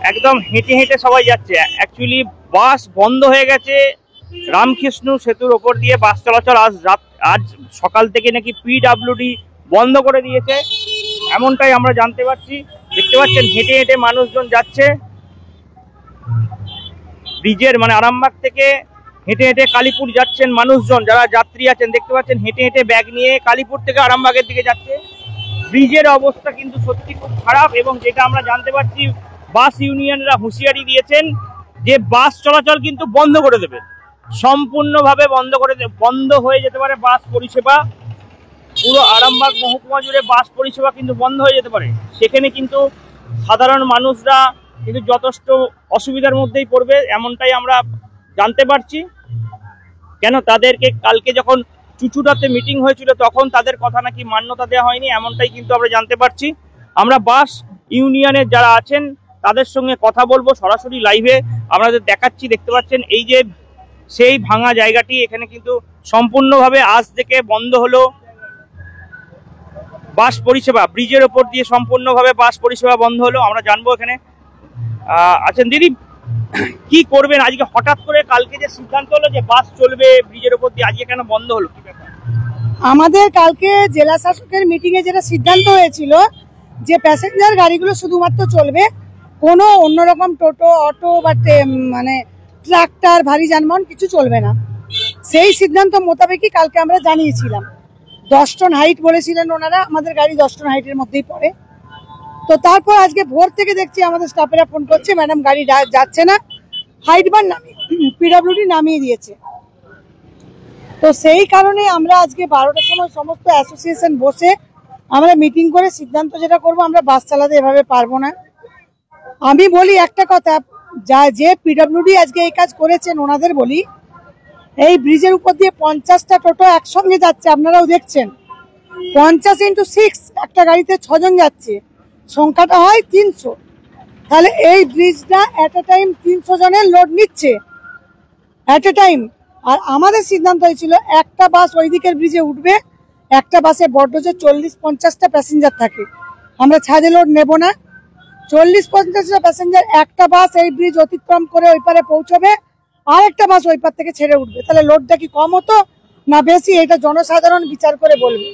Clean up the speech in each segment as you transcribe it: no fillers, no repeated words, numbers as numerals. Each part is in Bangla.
একদম হেঁটে হেঁটে সবাই যাচ্ছে। অ্যাকচুয়ালি বাস বন্ধ হয়ে গেছে, রামকৃষ্ণ সেতুর ওপর দিয়ে বাস চলাচল আজ সকাল থেকে নাকি পিডব্লিউডি বন্ধ করে দিয়েছে, এমনটাই আমরা জানতে পারছি। দেখতে পাচ্ছেন হেঁটে হেঁটে মানুষজন যাচ্ছে ব্রিজের, মানে আরামবাগ থেকে হেঁটে হেঁটে কালীপুর যাচ্ছেন মানুষজন, যারা যাত্রী আছেন দেখতে পাচ্ছেন হেঁটে হেঁটে ব্যাগ নিয়ে কালীপুর থেকে আরামবাগের দিকে যাচ্ছে। ব্রিজের অবস্থা কিন্তু সত্যি খুব খারাপ, এবং যেটা আমরা জানতে পারছি বাস ইউনিয়নরা হুঁশিয়ারি দিয়েছেন যে বাস চলাচল কিন্তু বন্ধ করে দেবে, সম্পূর্ণভাবে বন্ধ হয়ে যেতে পারে বাস পরিষেবা। পুরো আরামবাগ মহকুমা জুড়ে বাস পরিষেবা কিন্তু বন্ধ হয়ে যেতে পারে। সেখানে কিন্তু সাধারণ মানুষরা কিন্তু যথেষ্ট অসুবিধার মধ্যেই পড়বে, এমনটাই আমরা জানতে পারছি। কেন তাদেরকে কালকে যখন চুচুড়াতে মিটিং হয়েছিল তখন তাদের কথা নাকি মান্যতা দেওয়া হয়নি, এমনটাই কিন্তু আমরা জানতে পারছি। আমরা বাস ইউনিয়নের যারা আছেন তাদের সঙ্গে কথা বলবো সরাসরি লাইভে আপনাদের দেখাচ্ছি। দেখতে পাচ্ছেন এই যে সেই ভাঙা জায়গাটি, এখানে কিন্তু সম্পূর্ণভাবে আজ থেকে বন্ধ হলো বাস পরিষেবা, ব্রিজের ওপর দিয়ে সম্পূর্ণভাবে বাস পরিষেবা বন্ধ হলো। আমরা জানবো এখানে আছেন দিদি, কি করবেন আজকে? হঠাৎ করে কালকে যে সিদ্ধান্ত হলো যে বাস চলবে ব্রিজের ওপর দিয়ে, আজকে কেন বন্ধ হলো? আমাদের কালকে জেলা শাসকের মিটিং এ যেটা সিদ্ধান্ত হয়েছিল যে প্যাসেঞ্জার গাড়িগুলো শুধুমাত্র চলবে, কোনো অন্যরকম টোটো, অটো বা মানে ট্রাক্টর, ভারী যানবাহন কিছু চলবে না। সেই সিদ্ধান্ত মোতাবেকই কালকে আমরা জানিয়েছিলাম। 10 টন হাইট বলেছিলেন ওনারা, আমাদের গাড়ি 10 টন হাইটের মধ্যেই পড়ে। তো তারপর আজকে ভোর থেকে দেখছি আমাদের স্টাফেরা ফোন করছে, ম্যাডাম গাড়ি যাচ্ছে না, হাইট বার নামিয়ে পিডব্লিউডি নামিয়ে দিয়েছে। তো সেই কারণে আমরা আজকে 12টার সময় সমস্ত অ্যাসোসিয়েশন বসে আমরা মিটিং করে সিদ্ধান্ত যেটা করব, আমরা বাস চালাতে এভাবে পারবো না। আমি বলি একটা কথা, যে পিডব্লিউডি আজকে এই কাজ করেছেন ওনাদের বলি, এই ব্রিজের উপর দিয়ে 50টা টোটো একসঙ্গে যাচ্ছে, আপনারাও দেখছেন। 50 × 6, একটা গাড়িতে 6 জন যাচ্ছে, সংখ্যাটা হয় 300। তাহলে এই ব্রিজটা এট এ টাইম 300 জনের লোড নিচ্ছে এট এ টাইম। আর আমাদের সিদ্ধান্ত হয়েছিল একটা বাস ওই দিকের ব্রিজে উঠবে, একটা বাসে বড্ড যে 40-50টা প্যাসেঞ্জার থাকে, আমরা ছাদে লোড নেব না। 40-50টা প্যাসেঞ্জার একটা বাস এই ব্রিজ অতিক্রম করে ওই পারে পৌঁছবে, আর একটা বাস ওই পার থেকে ছেড়ে উঠবে। তাহলে লোডটা কি কম হতো না বেশি, এটা জনসাধারণ বিচার করে বলবে।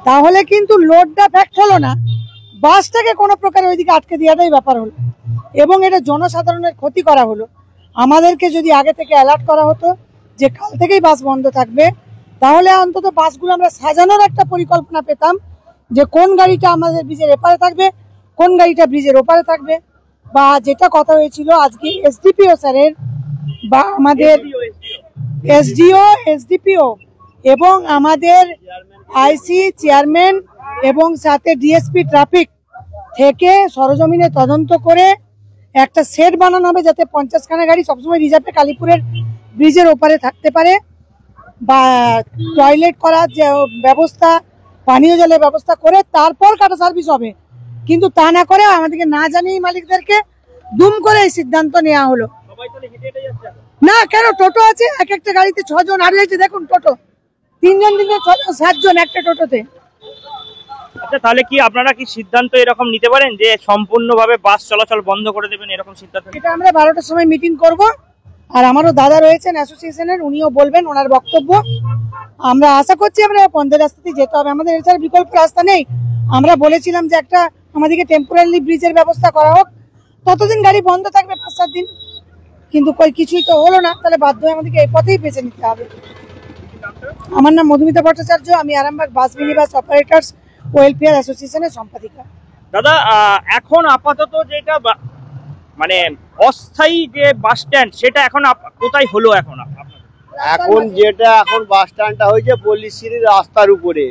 তাহলে কিন্তু লোডটা ফ্যাক্ট হলো না, বাসটাকে কোনো প্রকারে ওইদিকে আটকে দেওয়াটাই ব্যাপার হলো, এবং এটা জনসাধারণের ক্ষতি করা হলো। আমাদেরকে যদি আগে থেকে অ্যালার্ট করা হতো যে কাল থেকেই বাস বন্ধ থাকবে, তাহলে অন্তত বাসগুলো আমরা সাজানোর একটা পরিকল্পনা পেতাম যে কোন গাড়িটা আমাদের ব্রিজের এপারে থাকবে, কোন গাড়িটা ব্রিজের ওপারে থাকবে। বা যেটা কথা হয়েছিল আজকে এসডিপিও স্যারের বা আমাদের এসডিও, এসডিপিও এবং আমাদের আইসি চেয়ারম্যান এবং সাথে ডিএসপি ট্রাফিক থেকে সরজমিনে তদন্ত করে একটা সেট বানানো হবে, যাতে 50খানা গাড়ি সবসময় রিজার্ভে কালীপুরের ব্রিজের ওপারে থাকতে পারে, বা টয়লেট করার যে ব্যবস্থা, পানীয় জলের ব্যবস্থা করে তারপর কাটা সার্ভিস হবে। কিন্তু তা না করে আমাদেরকে না জানিয়ে মালিকদেরকে দুম করে এই সিদ্ধান্ত নেওয়া হলো। না কেন, টোটো আছে, এক একটা গাড়িতে 6 জন, আর হয়েছে দেখুন টোটো 3 জন 6 জন 7 জন একটা টোটোতে। আচ্ছা, তাহলে কি আপনারা কি সিদ্ধান্ত এরকম নিতে পারেন যে সম্পূর্ণভাবে বাস চলাচল বন্ধ করে দেবেন, এরকম সিদ্ধান্ত? এটা আমরা 12টার সময় মিটিং করব, আর আমারও দাদা রয়েছেন অ্যাসোসিয়েশনের, উনিও বলবেন ওনার বক্তব্য। আমরা আশা করছি আমরা বন্ধের রাস্তাতেই যেতে হবে, আমাদের এছাড়া বিকল্প রাস্তা নেই। আমরা বলেছিলাম যে একটা আমাদেরকে টেম্পোরারি ব্রিজের ব্যবস্থা করা হোক, ততদিন গাড়ি বন্ধ থাকবে 5-7 দিন, কিন্তু কিছুই তো হলো না। তাহলে বাধ্য হয়ে আমাদেরকে এই পথেই বেছে নিতে হবে। আমার নাম মধুমিতা ভট্টাচার্য, আমি Arambagh bus minibus operators welfare অ্যাসোসিয়েশনের সম্পাদিকা। দাদা, এখন আপাতত যেটা মানে অস্থায়ী যে বাস স্ট্যান্ড, সেটা এখন কোথায় হলো? এখন যেটা এখন বাস স্ট্যান্ডটা হয়েছে পল্লীশ্রীর রাস্তার উপরে।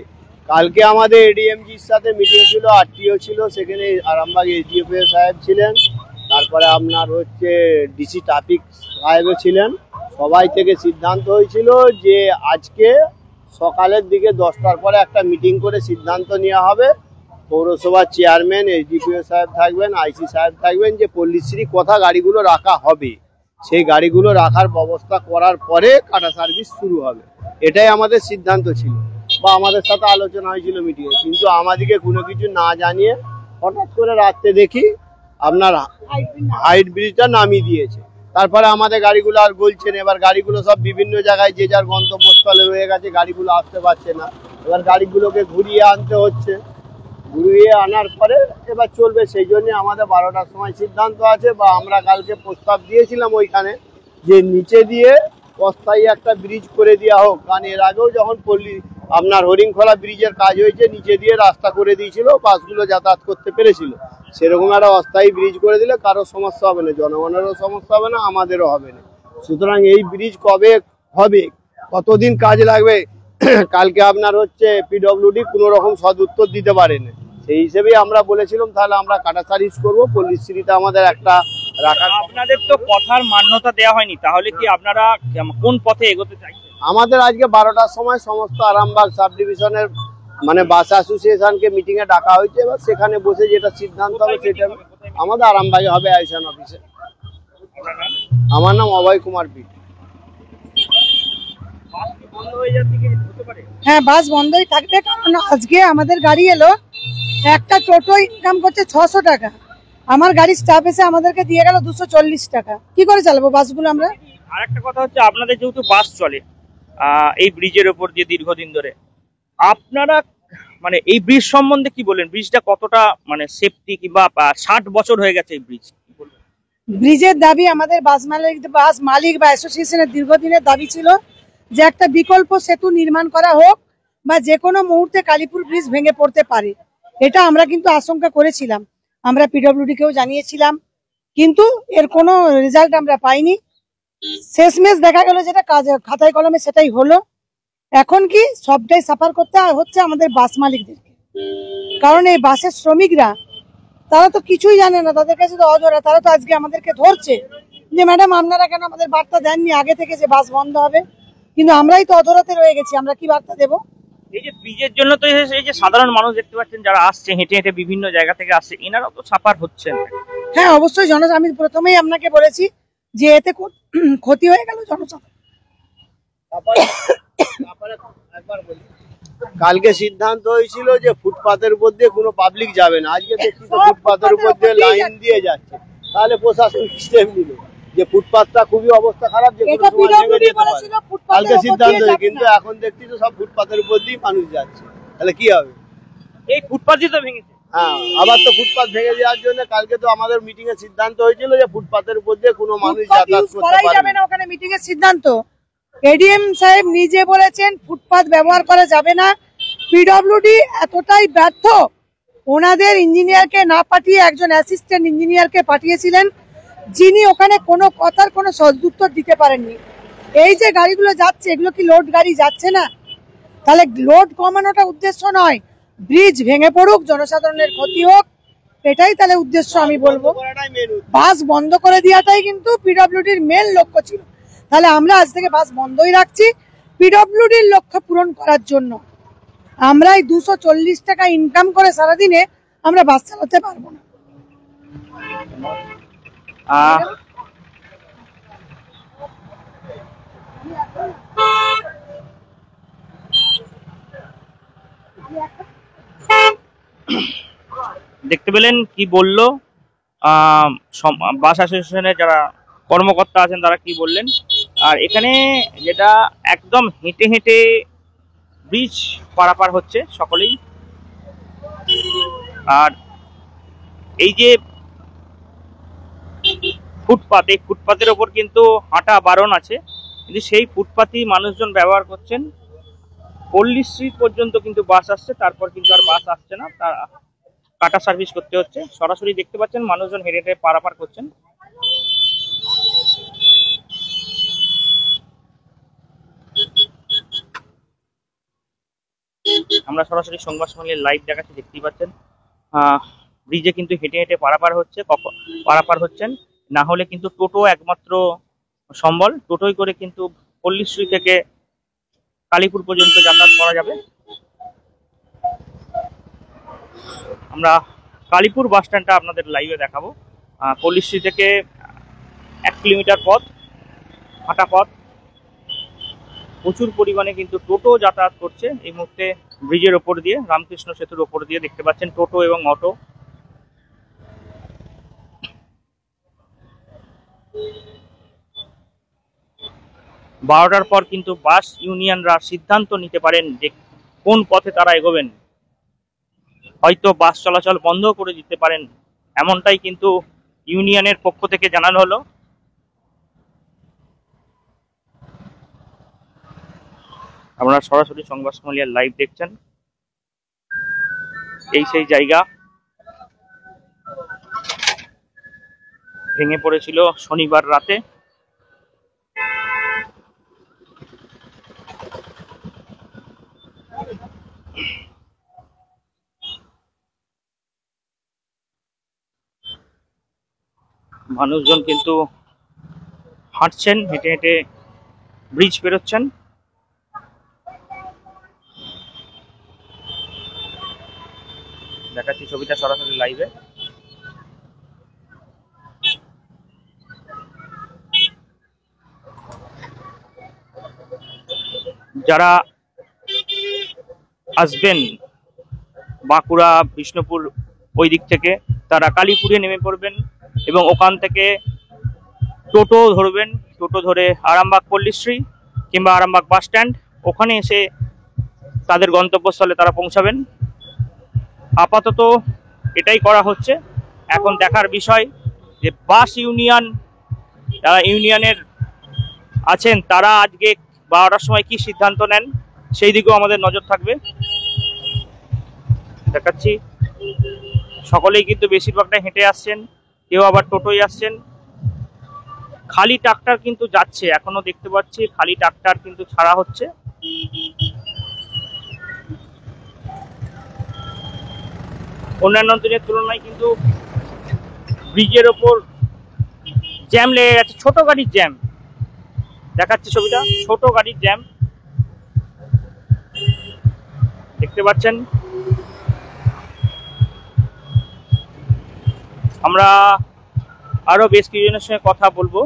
কালকে আমাদের এডিএমজির সাথে মিটিং ছিল, আরটিও ছিল, সেখানে আরামবাগ এসডিপিও সাহেব ছিলেন, তারপরে আপনার হচ্ছে ডিসি ট্রাফিক সাহেবও ছিলেন। সবাই থেকে সিদ্ধান্ত হয়েছিল যে আজকে সকালের দিকে 10টার পরে একটা মিটিং করে সিদ্ধান্ত নেওয়া হবে। পৌরসভার চেয়ারম্যান, এসডিপিও সাহেব থাকবেন, আইসি সাহেব থাকবেন, যে পল্লীশ্রী কোথা গাড়িগুলো রাখা হবে, সেই গাড়িগুলো রাখার ব্যবস্থা করার পরে কাটা সার্ভিস শুরু হবে। এটাই আমাদের সিদ্ধান্ত ছিল, বা আমাদের সাথে আলোচনা হয়েছিল মিটিংয়ে। কিন্তু আমাদেরকে কোনো কিছু না জানিয়ে হঠাৎ করে রাত্রে দেখি আপনার হাইট ব্রিজটা নামিয়ে দিয়েছে। তারপরে আমাদের গাড়িগুলো আর গলছে না। এবার গাড়িগুলো সব বিভিন্ন জায়গায় যে যার গন্তব্যস্থলে রয়ে গেছে, গাড়িগুলো আসতে পারছে না। এবার গাড়িগুলোকে ঘুরিয়ে আনতে হচ্ছে, ঘুরিয়ে আনার পরে এবার চলবে। সেই জন্য আমাদের 12টার সময় সিদ্ধান্ত আছে, বা আমরা কালকে প্রস্তাব দিয়েছিলাম ওইখানে, যে নিচে দিয়ে অস্থায়ী একটা ব্রিজ করে দেওয়া হোক। কারণ এর আগেও যখন আপনার হরিংখোলা ব্রিজের কাজ হয়েছে, নিচে দিয়ে রাস্তা করে দিয়েছিল, বাসগুলো যাতায়াত করতে পেরেছিল। সেরকম একটা অস্থায়ী ব্রিজ করে দিলে কারো সমস্যা হবে না, জনগণেরও সমস্যা হবে না, আমাদেরও হবে না। সুতরাং এই ব্রিজ কবে হবে, কতদিন কাজ লাগবে, কালকে আপনার হচ্ছে পিডব্লিউডি কোনো রকম সদুত্তর দিতে পারেনি। সেই হিসেবেই আমরা বলেছিলাম তাহলে আমরা কাটা সার্ভিস করবো, পল্লীশ্রীতে আমাদের একটা রাখা। আপনাদের তো কথার মান্যতা দেওয়া হয়নি, তাহলে কি আপনারা কোন পথে এগোতে চাইছেন? আমাদের আজকে 12টার সময় সমস্ত আরামবাগ সাব ডিভিশনের মানে বাস অ্যাসোসিয়েশনকে মিটিং এ ডাকা হয়েছে। এবার সেখানে বসে যেটা সিদ্ধান্ত হবে সেটা আমাদের আরামবাগে হবে, আইসান অফিসে। আমার নাম অভয় কুমার পি। হ্যাঁ, বাস বন্ধই থাকবে, কারণ আজকে আমাদের গাড়ি এলো, একটা টোটো ইনকাম করছে 600 টাকা, আমার গাড়ি স্টাফ এসে আমাদেরকে দিয়ে গেল 240 টাকা। কি করে চালাবো বাসগুলো আমরা? আর একটা কথা হচ্ছে, আপনাদের যেহেতু বাস চলে এই ব্রিজের ওপর দিয়ে দীর্ঘদিন ধরে, আপনারা মানে এই ব্রিজ সম্বন্ধে কি বলেন? ব্রিজটা কতটা মানে সেফটি, কিংবা 60 বছর হয়ে গেছে এই ব্রিজ, ব্রিজের দাবি আমাদের বাস মালিক বা অ্যাসোসিয়েশনের দীর্ঘদিনের দাবি ছিল যে একটা বিকল্প সেতু নির্মাণ করা হোক, বা যে কোনো মুহূর্তে কালীপুর ব্রিজ ভেঙে পড়তে পারে। এটা আমরা কিন্তু আশঙ্কা করেছিলাম, আমরা পিডব্লিউডি কেও জানিয়েছিলাম, কিন্তু এর কোনো রেজাল্ট আমরা পাইনি। শেষমেশ দেখা গেল যেটা কাজ খাতায় কলমে সেটাই হলো। এখন কি সবটাই সাফার করতে হচ্ছে আমাদের বাস মালিকদেরকে, কারণ এই বাসের শ্রমিকরা তারা তো কিছুই জানে না, তাদের কাছে তো অধরা। তারা তো আজকে আমাদেরকে ধরছে যে ম্যাডাম আপনারা কেন আমাদের বার্তা দেননি আগে থেকে যে বাস বন্ধ হবে, কিন্তু আমরাই তো অধরাতে রয়ে গেছি, আমরা কি বার্তা দেবো? এই যে ব্রিজের জন্য তো এই যে সাধারণ মানুষ দেখতে পাচ্ছেন যারা আসছে, হেঁটে হেঁটে বিভিন্ন জায়গা থেকে আসছে, এনারাও তো সাফার হচ্ছেন। হ্যাঁ, অবশ্যই আমি প্রথমেই আপনাকে বলেছি যে এতে ক্ষতি হয়ে গেল জনসাধারণ। কালকে সিদ্ধান্ত হয়েছিল যে ফুটপাতের উপর দিয়ে কোনো পাবলিক যাবে না। আজকে দেখছি তো ফুটপাতের উপর দিয়ে লাইন দিয়ে যাচ্ছে। তাহলে প্রশাসন স্টেপ নিল যে ফুটপাতটা খুবই অবস্থা খারাপ, যে কোনো সময় ভেঙে যেতে পারে। কালকে সিদ্ধান্ত হয়েছে, কিন্তু এখন দেখছি তো সব ফুটপাতের উপর দিয়ে মানুষ যাচ্ছে, তাহলে কি হবে? এই ফুটপাতই তো ভেঙেছে। হ্যাঁ, আবার তো ফুটপাত ভেঙে দেওয়ার জন্য কালকে তো আমাদের মিটিং এ সিদ্ধান্ত হয়েছিল যে ফুটপাতের উপর দিয়ে কোনো মানুষ যাতায়াত করতে পারবে না। ওখানে মিটিং এর সিদ্ধান্ত এডিএম সাহেব নিজে বলেছেন ফুটপাত ব্যবহার করা যাবে না। পিডব্লিউডি এতটাই ব্যর্থ, ওনাদের ইঞ্জিনিয়ারকে না পাঠিয়ে একজন অ্যাসিস্ট্যান্ট ইঞ্জিনিয়ারকে পাঠিয়েছিলেন, যিনি ওখানে কোনো কথার কোনো সদুত্তর দিতে পারেননি। এই যে গাড়িগুলো যাচ্ছে, এগুলো কি লোড গাড়ি যাচ্ছে না? তাহলে লোড কমানোটা উদ্দেশ্য নয়, ব্রিজ ভেঙে পড়ুক, জনসাধারণের ক্ষতি হোক, এটাই তাহলে উদ্দেশ্য আমি বলবো। বাস বন্ধ করে দেওয়াটাই কিন্তু পিডব্লিউডির মেন লক্ষ্য ছিল। তাহলে আমরা আজ থেকে বাস বন্ধই রাখছি পিডব্লিউডির লক্ষ্য পূরণ করার জন্য। আমরা এই 240 টাকা ইনকাম করে সারাদিনে আমরা বাস চালাতে পারবো না। দেখতে পেলেন কি বললো বাস অ্যাসোসিয়েশনের যারা কর্মকর্তা আছেন, তারা কি বললেন। আর এখানে যেটা একদম হেঁটে হেঁটে ব্রিজ পারাপার হচ্ছে সকলেই। আর এই যে ফুটপাত, এই ফুটপাতের ওপর কিন্তু হাঁটা বারণ আছে, কিন্তু সেই ফুটপাতই মানুষজন ব্যবহার করছেন। পল্লীশ্রী পর্যন্ত কিন্তু বাস আসছে, তারপর কিন্তু আর বাস আসছে না, তার কাটা সার্ভিস করতে হচ্ছে। সরাসরি দেখতে পাচ্ছেন মানুষজন হেঁটে হেঁটে পারাপার করছেন। আমরা সরাসরি সংবাদ সম্মেলনের লাইভ দেখাচ্ছি, দেখতেই পাচ্ছেন। ব্রিজে কিন্তু হেঁটে হেঁটে পারাপার হচ্ছেন, না হলে কিন্তু টোটো একমাত্র সম্বল। টোটোই করে কিন্তু পল্লীশ্রী থেকে কালীপুর পর্যন্ত যাতায়াত করা যাবে। আমরা কালীপুর বাস স্ট্যান্ডটা আপনাদের লাইভে দেখাবো। পল্লীশ্রী থেকে 1 কিলোমিটার পথ, হাঁটা পথ, প্রচুর পরিমাণে কিন্তু টোটো যাতায়াত করছে এই মুহূর্তে ব্রিজের ওপর দিয়ে, রামকৃষ্ণ সেতুর ওপর দিয়ে। দেখতে পাচ্ছেন টোটো এবং অটো। 12টার পর কিন্তু বাস ইউনিয়নরা সিদ্ধান্ত নিতে পারেন যে কোন পথে তারা এগোবেন। হয়তো বাস চলাচল বন্ধ করে দিতে পারেন, এমনটাই কিন্তু ইউনিয়নের পক্ষ থেকে জানানো হলো। আপনারা সরাসরি সংবাদ সম্মেলনের লাইভ দেখছেন। এই সেই জায়গা, ভেঙে পড়েছিল শনিবার রাতে। মানুষজন কিন্তু হাঁটছেন, হেঁটে হেঁটে ব্রিজ পেরোচ্ছেন। দেখাচ্ছি ছবিটা সরাসরি লাইভে। যারা আসবেন বাঁকুড়া বিষ্ণুপুর ওই দিক থেকে, তারা কালীপুরে নেমে পড়বেন এবং ওখান থেকে টোটো ধরবেন। টোটো ধরে আরামবাগ পল্লীশ্রী কিংবা আরামবাগ বাস স্ট্যান্ড, ওখানে এসে তাদের গন্তব্যস্থলে তারা পৌঁছাবেন। আপাতত এটাই করা হচ্ছে। এখন দেখার বিষয় যে বাস ইউনিয়ন, যারা ইউনিয়নের আছেন, তারা আজকে 12টার সময় কি সিদ্ধান্ত নেন সেই দিকেও আমাদের নজর থাকবে। দেখাচ্ছি সকলেই কিন্তু বেশিরভাগটাই হেঁটে আসছেন, কেউ আবার টোটোয় আসছেন। খালি ট্রাক্টর কিন্তু যাচ্ছে, এখনো দেখতে পাচ্ছি খালি ট্রাক্টর কিন্তু ছাড়া হচ্ছে। অন্যান্য দিনের তুলনায় কিন্তু ব্রিজের ওপর জ্যাম লেগে গেছে, ছোট গাড়ির জ্যাম। দেখাচ্ছি ছবিটা, ছোট গাড়ির জ্যাম দেখতে পাচ্ছেন। আমরা আরো বেশ কিছুজনের সঙ্গে কথা বলবো।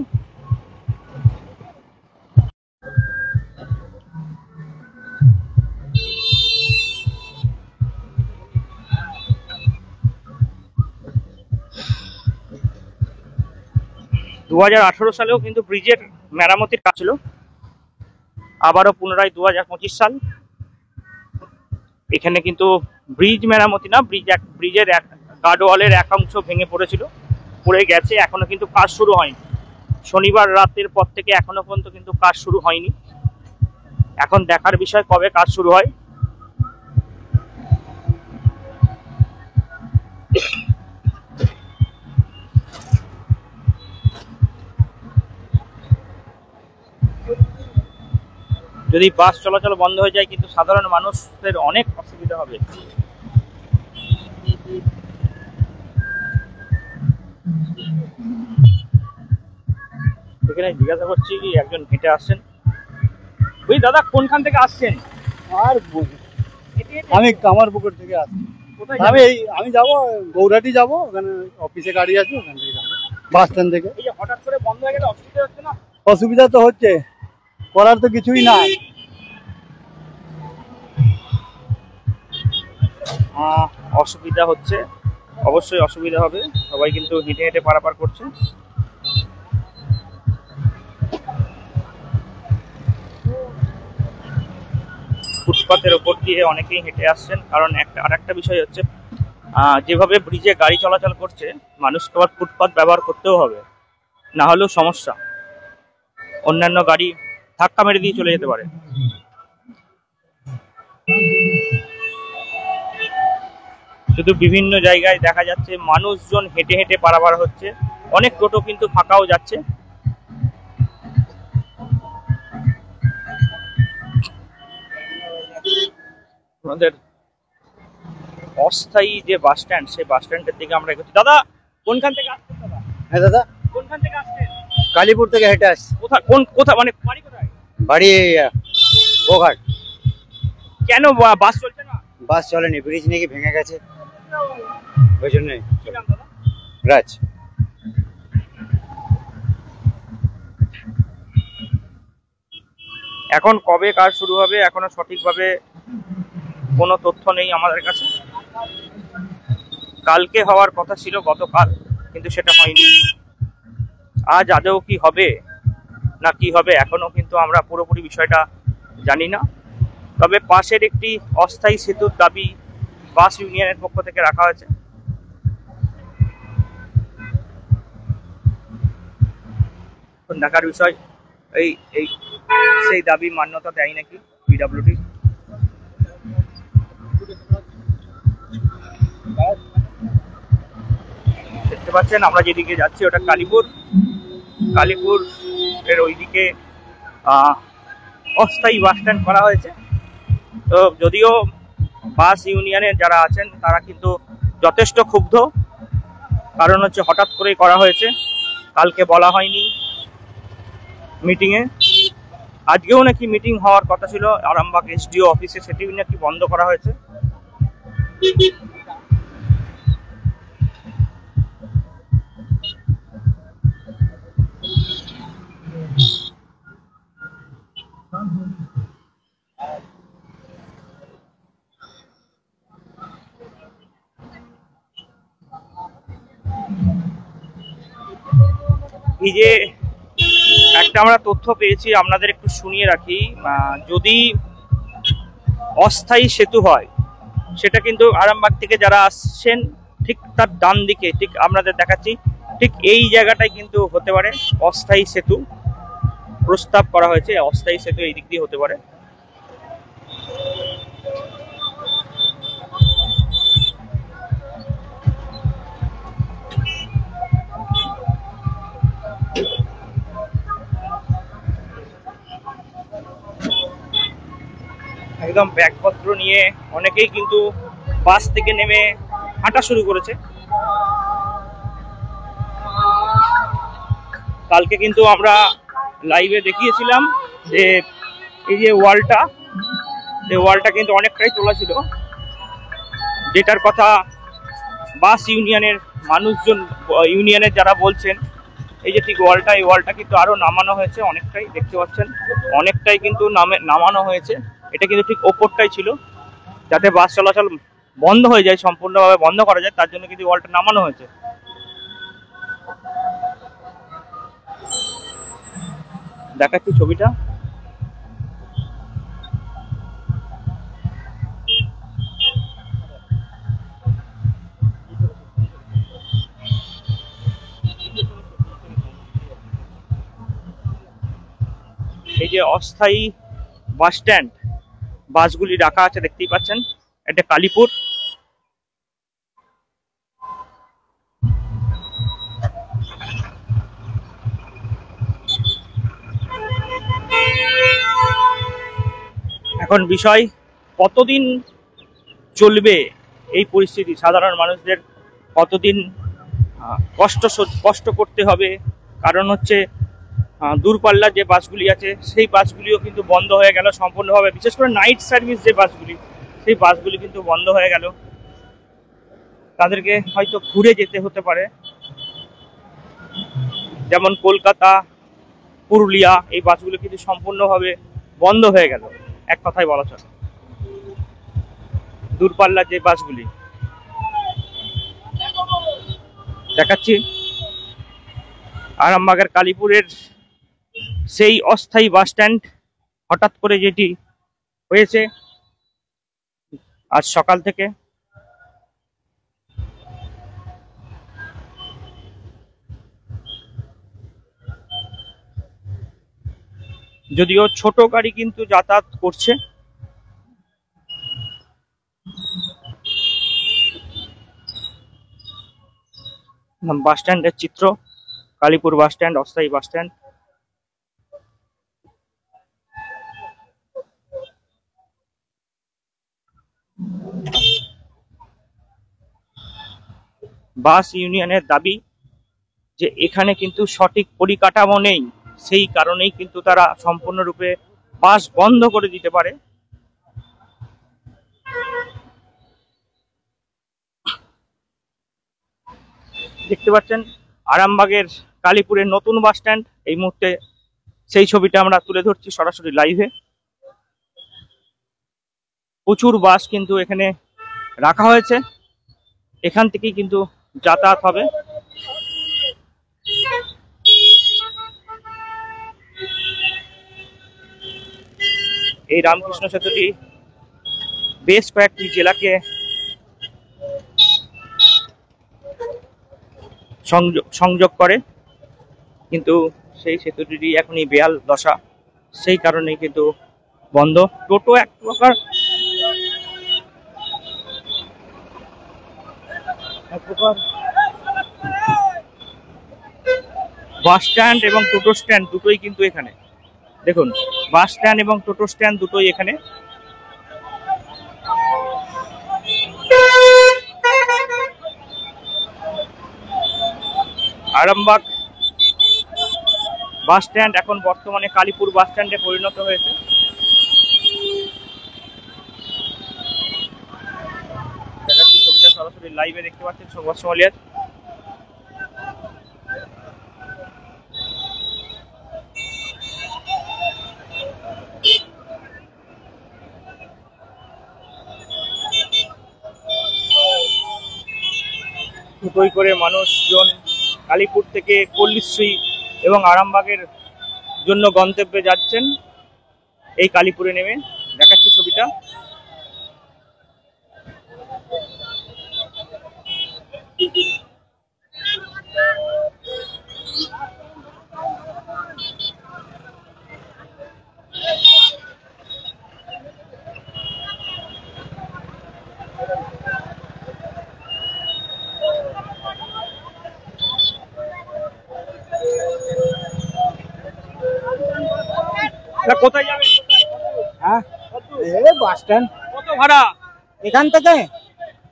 দু 2018 সালেও কিন্তু ব্রিজের মেরামতির কাজ ছিল, আবারও পুনরায় 2025 সাল। এখানে কিন্তু ব্রিজ মেরামতি না, ব্রিজের গার্ডওয়ালের এক অংশ ভেঙে পড়েছিল, পড়ে গেছে, এখনো কিন্তু কাজ শুরু হয়নি। শনিবার রাতের পর থেকে এখনো পর্যন্ত কিন্তু কাজ শুরু হয়নি। এখন দেখার বিষয় কবে কাজ শুরু হয়। যদি বাস চলাচল বন্ধ হয়ে যায় কিন্তু সাধারণ মানুষদের অনেক অসুবিধা হবে। এখানে জিজ্ঞাসা করছি, একজন হেঁটে আসছেন। ওই দাদা কোনখান থেকে আসছেন? আর আমি কামারপুকুর থেকে আসছি। আমি যাবো গৌরাটি যাবো, ওখানে অফিসে গাড়ি আছে, ওখান থেকে যাবো বাস স্ট্যান্ড থেকে। এই যে হঠাৎ করে বন্ধ হয়ে গেলে অসুবিধা হচ্ছে না? অসুবিধা তো হচ্ছে, করার তো কিছুই নাই। অসুবিধা হচ্ছে, অবশ্যই অসুবিধা হবে। সবাই কিন্তু হেঁটে হেঁটে পারাপার করছে। ফুটপাতের ওপর দিয়ে অনেকেই হেঁটে আসছেন, কারণ আরেকটা বিষয় হচ্ছে যেভাবে ব্রিজে গাড়ি চলাচল করছে, মানুষকে আবার ফুটপাত ব্যবহার করতেও হবে, না হলেও সমস্যা। অন্যান্য গাড়ি ধাক্কা মেরে দিয়ে চলে যেতে পারে। শুধু বিভিন্ন জায়গায় দেখা যাচ্ছে মানুষজন হেঁটে হেঁটে পারাপার হচ্ছে, অনেক টোটো কিন্তু ফাঁকাও যাচ্ছে। আমাদের অস্থায়ী যে বাস স্ট্যান্ড, সেই বাস স্ট্যান্ডের দিকে আমরা এগোচ্ছি। দাদা কোনখান থেকে আসছেন? দাদা হ্যাঁ দাদা, কোনখান থেকে আসছেন? কালীপুর থেকে হেঁটে আসছি। কোথায় মানে বাড়ি কোথায়? বাড়ি গোঘাট। কেন বাস চলছে না? বাস চলেনি, ব্রিজ নাকি ভেঙে গেছে, ওই জন্যই। কি নাম দাদা? রাজ। এখন কবে কাজ শুরু হবে এখনো সঠিকভাবে কোনো তথ্য নেই আমাদের কাছে। কালকে হওয়ার কথা ছিল, গতকাল, কিন্তু সেটা হয়নি। আজ আদৌ কি হবে না কি হবে এখনো কিন্তু আমরা পুরোপুরি বিষয়টা জানি না। তবে পাশের একটি অস্থায়ী সেতুর দাবি বাস ইউনিয়নের পক্ষ থেকে রাখা হয়েছে। দেখার বিষয় এই এই সেই দাবি মান্যতা দেয় নাকি পিডব্লিউডি। দেখতে পাচ্ছেন আমরা যেদিকে যাচ্ছি ওটা কালীপুর এর ওইদিকে অস্থায়ী বাস স্ট্যান্ড করা হয়েছে। তো যদিও বাস ইউনিয়নের যারা আছেন তারা কিন্তু যথেষ্ট ক্ষুব্ধ, কারণ হচ্ছে হঠাৎ করেই করা হয়েছে, কালকে বলা হয়নি মিটিংয়ে। আজকেও নাকি মিটিং হওয়ার কথা ছিল আরামবাগ এসডিও অফিসে, সেটিও নাকি বন্ধ করা হয়েছে। এই যে একটা আমরা তথ্য পেয়েছি, আপনাদের একটু শুনিয়ে রাখি। যদি অস্থায়ী সেতু হয় সেটা কিন্তু আরামবাগ থেকে যারা আসছেন ঠিক তার ডান দিকে, ঠিক আপনাদের দেখাচ্ছি, ঠিক এই জায়গাটাই কিন্তু হতে পারে অস্থায়ী সেতু প্রস্তাব করা হয়েছে। অস্থায়ী সেতু এই দিক দিয়ে হতে পারে। একদম ব্যাগপত্র নিয়ে অনেকেই কিন্তু বাস থেকে নেমে হাঁটা শুরু করেছে। কালকে কিন্তু আমরা লাইভে দেখিয়েছিলাম যে এই যে ওয়ালটা কিন্তু অনেকটাই তোলা ছিল, যেটার কথা বাস ইউনিয়নের মানুষজন, ইউনিয়নের যারা বলছেন এই যে ঠিক এই ওয়ালটা কিন্তু আরো নামানো হয়েছে অনেকটাই, দেখতে পাচ্ছেন অনেকটাই কিন্তু নামানো হয়েছে। এটা কিন্তু ঠিক ওপরটাই ছিল, যাতে বাস চলাচল বন্ধ হয়ে যায়, সম্পূর্ণভাবে বন্ধ করা যায়, তার জন্য কিন্তু ওয়ালটা নামানো হয়েছে। দেখাচ্ছি ছবিটা। এই যে অস্থায়ী বাস স্ট্যান্ড, বাসগুলি রাখা আছে দেখতেই পাচ্ছেন, এটা কালীপুর। এখন বিষয় কতদিন চলবে এই পরিস্থিতি, সাধারণ মানুষদের কতদিন কষ্ট করতে হবে। কারণ হচ্ছে দূরপাল্লার যে বাসগুলি আছে সেই বাসগুলিও কিন্তু বন্ধ হয়ে গেল সম্পূর্ণভাবে, বিশেষ করে নাইট সার্ভিস যে বাসগুলি, সেই বাসগুলি কিন্তু বন্ধ হয়ে গেল। তাদেরকে হয়তো ঘুরে যেতে হতে পারে, যেমন কলকাতা, পুরুলিয়া, এই বাসগুলো কিন্তু সম্পূর্ণভাবে বন্ধ হয়ে গেল, এক কথায় বলা চলে। দূরপাল্লার যে বাসগুলি দেখাচ্ছি, আরামবাগের কালীপুরের সেই অস্থায়ী বাস স্ট্যান্ড হঠাৎ করে যেটি হয়েছে আজ সকাল থেকে। যদিও ছোট গাড়ি কিন্তু যাতায়াত করছে। বাস স্ট্যান্ডের চিত্র, কালীপুর বাস স্ট্যান্ড, অস্থায়ী বাস স্ট্যান্ড। বাস ইউনিয়নের দাবি যে এখানে কিন্তু সঠিক পরিকাঠামো নেই, সেই কারণেই কিন্তু তারা সম্পূর্ণরূপে বাস বন্ধ করে দিতে পারে। দেখতে পাচ্ছেন আরামবাগের কালীপুরের নতুন বাস স্ট্যান্ড, এই মুহূর্তে সেই ছবিটা আমরা তুলে ধরছি সরাসরি লাইভে। প্রচুর বাস কিন্তু এখানে রাখা হয়েছে, এখান থেকেই কিন্তু যাতায়াত হবে। এই রামকৃষ্ণ সেতুটি বেশ কয়েকটি জেলাকে সংযোগ করে, কিন্তু সেই সেতুটি এখনই বেহাল দশা, সেই কারণে কিন্তু বন্ধ। টোটো এক প্রকার বাস স্ট্যান্ড এবং টোটো স্ট্যান্ড দুটোই কিন্তু এখানে, দেখুন বাস স্ট্যান্ড এবং টোটো স্ট্যান্ড দুটোই এখানে। আরামবাগ বাস স্ট্যান্ড এখন বর্তমানে কালীপুর বাস স্ট্যান্ডে পরিণত হয়েছে। ছবিটা সরাসরি লাইভে দেখতে পাচ্ছেন সংবাদ সোমালিয়ার। দুটোই করে মানুষজন কালীপুর থেকে পল্লীশ্রী এবং আরামবাগের জন্য গন্তব্যে যাচ্ছেন। এই কালীপুরে নেমে দেখাচ্ছি ছবিটা। কোথায় যাবেন? হ্যাঁ, বাস স্ট্যান্ড। কত ভাড়া এখান থেকে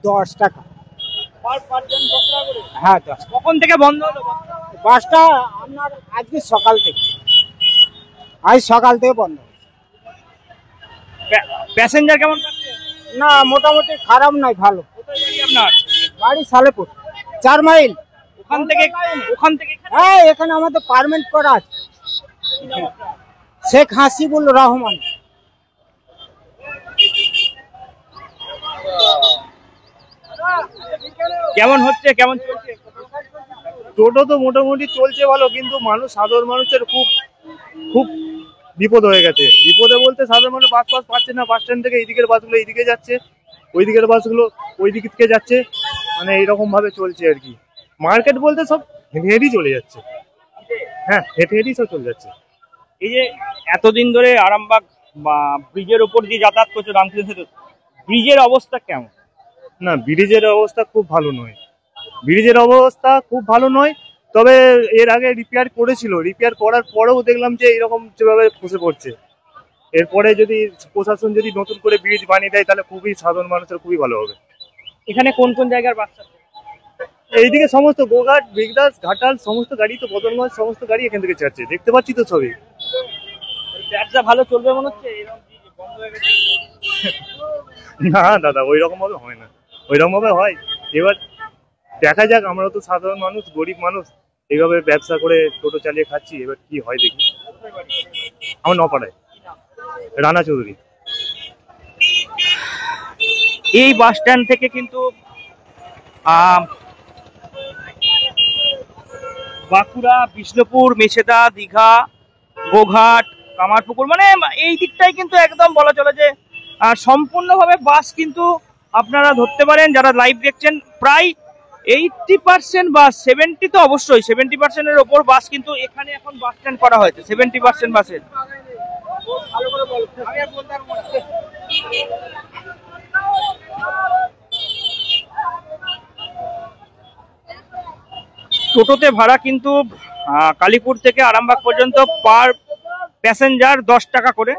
10 টাকা। হ্যাঁ 10। কখন থেকে বন্ধ হলো বাসটা? আপনার আজকে সকাল থেকে, আজ সকাল থেকে বন্ধ। প্যাসেঞ্জার কেমন পাচ্ছে? না, মোটামুটি খারাপ নয়, ভালো। কোথায় বাড়ি আপনার? বাড়ি সালেপুর, 4 মাইল। ওখান থেকে হ্যাঁ, এখানে আমাদের পারমিট করা আছে। শেখ হাসিবুল রহমান। কেমন হচ্ছে, কেমন চলছে? টোটো তো মোটামুটি চলছে ভালো, কিন্তু সাধারণ মানুষের খুব খুব বিপদ হয়ে গেছে। বিপদে বলতে সাধারণ মানুষ বাস পাচ্ছে না। বাস স্ট্যান্ড থেকে এইদিকের বাসগুলো এইদিকে যাচ্ছে, ওই দিকের বাসগুলো ওই দিক থেকে যাচ্ছে, মানে এইরকম ভাবে চলছে আর কি। মার্কেট বলতে সব হেঁটে হেঁটেই চলে যাচ্ছে। হ্যাঁ, হেঁটে হেঁটেই সব চলে যাচ্ছে। এই যে এতদিন ধরে আরামবাগ ব্রিজের উপর দিয়ে যাতায়াত করছে রামকৃষ্ণ সেতু, ব্রিজের অবস্থা কেমন? না, ব্রিজের অবস্থা খুব ভালো নয়। ব্রিজের অবস্থা খুব ভালো নয়, তবে এর আগে রিপেয়ার করেছিল। রিপেয়ার করার পরেও দেখলাম যে এইরকম যেভাবে খসে পড়ছে। এরপরে যদি প্রশাসন যদি নতুন করে ব্রিজ বানিয়ে দেয় তাহলে খুবই সাধারণ মানুষের খুবই ভালো হবে। এখানে কোন কোন জায়গার বাস? এইদিকে সমস্ত গোঘাট, বিগদাস, ঘাটাল সমস্ত গাড়ি, তো বদলগঞ্জ সমস্ত গাড়ি এখান থেকে যাচ্ছে, দেখতে পাচ্ছি তো ছবি। ব্যবসা ভালো চলবে মনে হচ্ছে? না দাদা, ওই রকম ভাবে হয় না। ওই রকম ভাবে হয়, এবার দেখা যাক। আমরা তো সাধারণ মানুষ, গরিব মানুষ, এইভাবে ব্যবসা করে টোটো চালিয়ে খাচ্ছি, এবার কি হয় দেখি। আমার নপাড়ায়, রানা চৌধুরী। এই বাস স্ট্যান্ড থেকে কিন্তু বাঁকুড়া, বিষ্ণুপুর, মেছেদা, দীঘা, গোঘাট, কামারপুকুর, মানে এই দিকটাই কিন্তু একদম বলা চলে যে সম্পূর্ণভাবে বাস কিন্তু আপনারা ধরতে পারেন। যারা লাইভ দেখছেন, প্রায় 80% বাস, 70 তো অবশ্যই, 70%-এর ওপর বাস কিন্তু এখানে এখন বাস স্ট্যান্ড করা হয়েছে। 70% বাসের টোটোতে ভাড়া কিন্তু কালীপুর থেকে আরামবাগ পর্যন্ত পার প্যাসেঞ্জার 10 টাকা করে,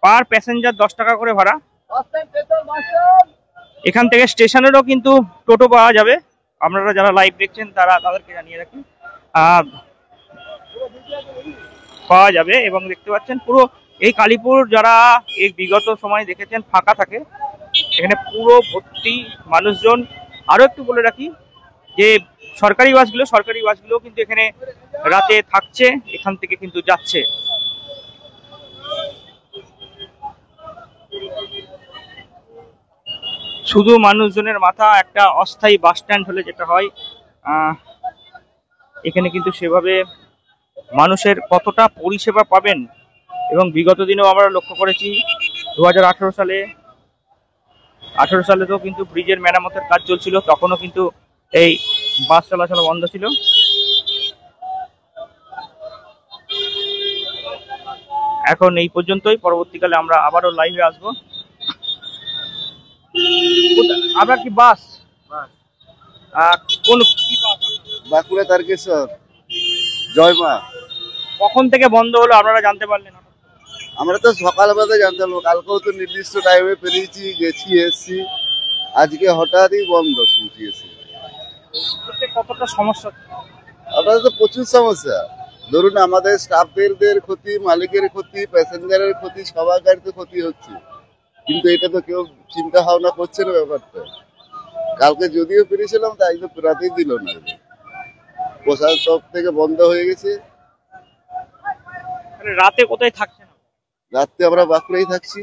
পার প্যাসেঞ্জার 10 টাকা করে ভাড়া। এখান থেকে স্টেশনেরও কিন্তু টোটো পাওয়া যাবে। আপনারা যারা লাইভ দেখছেন তাদেরকে জানিয়ে রাখি, পাওয়া যাবে। এবং দেখতে পাচ্ছেন পুরো এই কালীপুর, যারা এই বিগত সময় দেখেছেন ফাঁকা থাকে, এখানে পুরো ভর্তি মানুষজন। আরো একটু বলে রাখি যে সরকারি বাসগুলো কিন্তু এখানে রাতে থাকছে, এখান থেকে কিন্তু যাচ্ছে। শুধু মানুষজনের মাথা একটা অস্থায়ী বাস স্ট্যান্ড হলে যেটা হয়, এখানে কিন্তু সেভাবে মানুষের কতটা পরিষেবা পাবেন এবং বিগত দিনেও আমরা লক্ষ্য করেছি 2018 সালেতেও কিন্তু ব্রিজের মেরামতের কাজ চলছিল, তখনও কিন্তু এই বাস চলাচল বন্ধ ছিল। এখন এই পর্যন্তই, পরবর্তীকালে আমরা আবারও লাইভে আসবো। আপনার কি বাস? কোন কি বাস? বাঁকুড়া তারকেশ্বর জয় মা। কখন থেকে বন্ধ হলো আপনারা জানতে পারলেন? আমরা তো সকালবেলা জানতে পারবো, কালকেও তো নির্দিষ্ট টাইমে পেরিয়েছি, গেছি, এসছি, আজকে হঠাৎই বন্ধ শুনছি এসে। কতটা সমস্যা? আপনাদের তো প্রচুর সমস্যা। ধরুন আমাদের স্টাফদের ক্ষতি, মালিকের ক্ষতি, প্যাসেঞ্জারের ক্ষতি, সবার গাড়িতে ক্ষতি হচ্ছে, কিন্তু এটা তো কেউ চিন্তা ভাবনা করছে না ব্যাপারটা। কালকে যদিও পেরেছিলাম, তাই তো রাতেই দিল না, প্রশাসন থেকে বন্ধ হয়ে গেছে। রাতে কোথায় থাকছেন? রাত্রে আমরা বাঁকুড়াই থাকছি,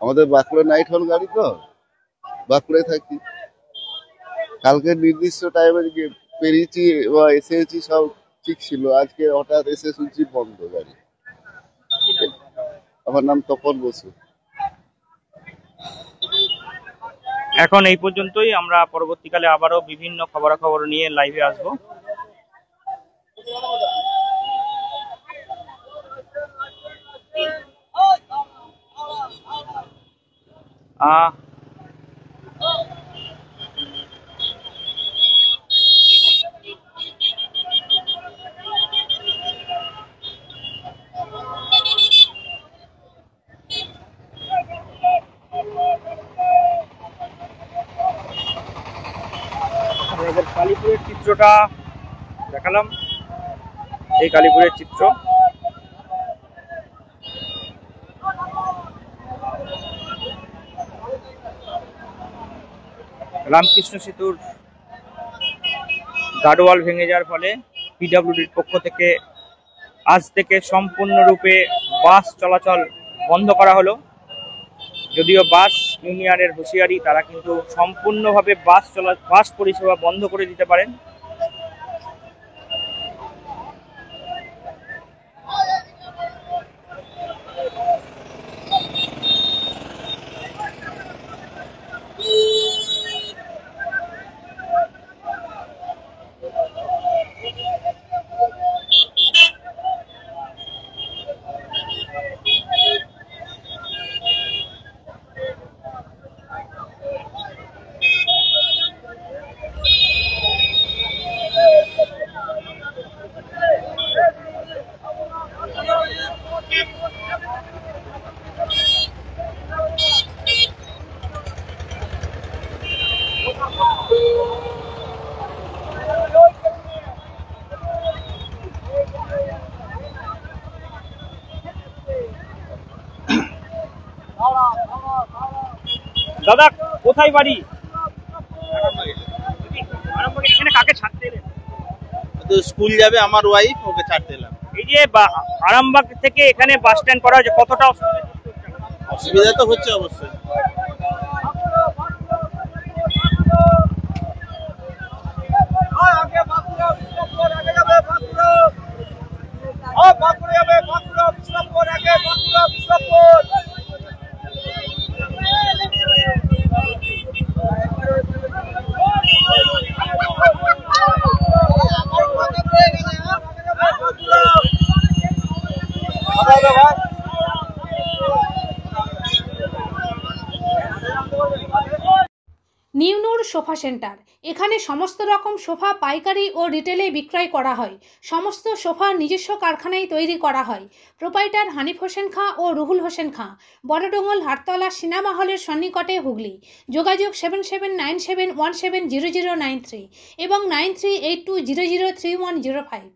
আমাদের বাঁকুড়া নাইট হল গাড়ি তো, বাঁকুড়ায় থাকি। কালকে নির্দিষ্ট টাইমে পেরিয়েছি বা এসেছি, সব ঠিক ছিল, আজকে হঠাৎ এসে শুনছি বন্ধ গাড়ি। আমার নাম তপন বসু। এখন এই পর্যন্তই, আমরা পরবর্তীকালে আবারও বিভিন্ন খবরাখবর নিয়ে লাইভে আসবো। কালীপুরের চিত্রটা দেখালাম, এই কালীপুরের চিত্র। রামকৃষ্ণ সেতুর গার্ডওয়াল ভেঙে যাওয়ার ফলে পিডব্লিউডির পক্ষ থেকে আজ থেকে সম্পূর্ণরূপে বাস চলাচল বন্ধ করা হলো। যদিও বাস ইউনিয়নের হুঁশিয়ারি, তারা কিন্তু সম্পূর্ণভাবে বাস পরিষেবা বন্ধ করে দিতে পারেন। দাদা কোথায় বাড়ি? এখানে কাকে ছাড়তে এলেন? স্কুল যাবে আমার ওয়াইফ, ওকে ছাড়তে এলাম। এই যে আরামবাগ থেকে এখানে বাস স্ট্যান্ড করা হয়েছে, কতটা অসুবিধা তো হচ্ছে অবশ্যই। নিউনুর সোফা সেন্টার, এখানে সমস্ত রকম সোফা পাইকারি ও রিটেলে বিক্রয় করা হয়। সমস্ত সোফা নিজস্ব কারখানায় তৈরি করা হয়। প্রোপাইটার হানিফ হোসেন খাঁ ও রুহুল হোসেন খাঁ, বড়ডোঙ্গল হাটতলা সিনেমা হলের সন্নিকটে, হুগলি। যোগাযোগ 7797170093 এবং 9382003105।